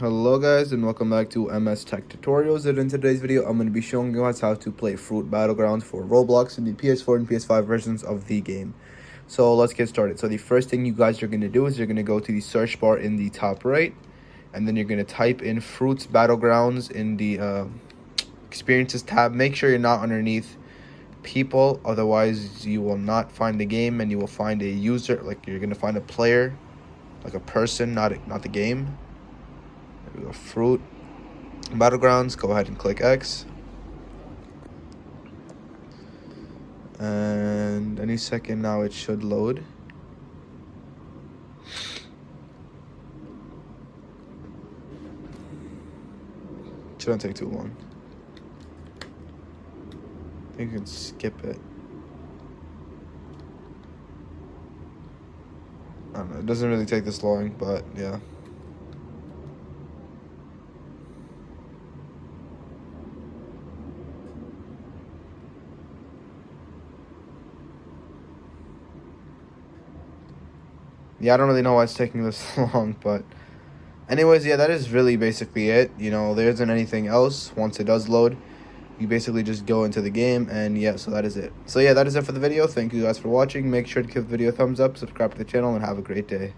Hello guys and welcome back to MS Tech Tutorials, and in today's video I'm going to be showing you guys how to play Fruit Battlegrounds for Roblox in the PS4 and PS5 versions of the game. So let's get started. So the first thing you guys are going to do is you're going to go to the search bar in the top right, and then you're going to type in Fruits Battlegrounds in the Experiences tab. Make sure you're not underneath people, otherwise you will not find the game and you will find a user, like you're going to find a player, like a person, not the game. There we go, Fruit Battlegrounds. Go ahead and click X. And any second now it should load. Shouldn't take too long. I think you can skip it. I don't know, it doesn't really take this long, but yeah. Yeah, I don't really know why it's taking this long, but anyways, yeah, that is really basically it. You know, there isn't anything else. Once it does load, you basically just go into the game, and yeah, so that is it. So yeah, that is it for the video. Thank you guys for watching. Make sure to give the video a thumbs up, subscribe to the channel, and have a great day.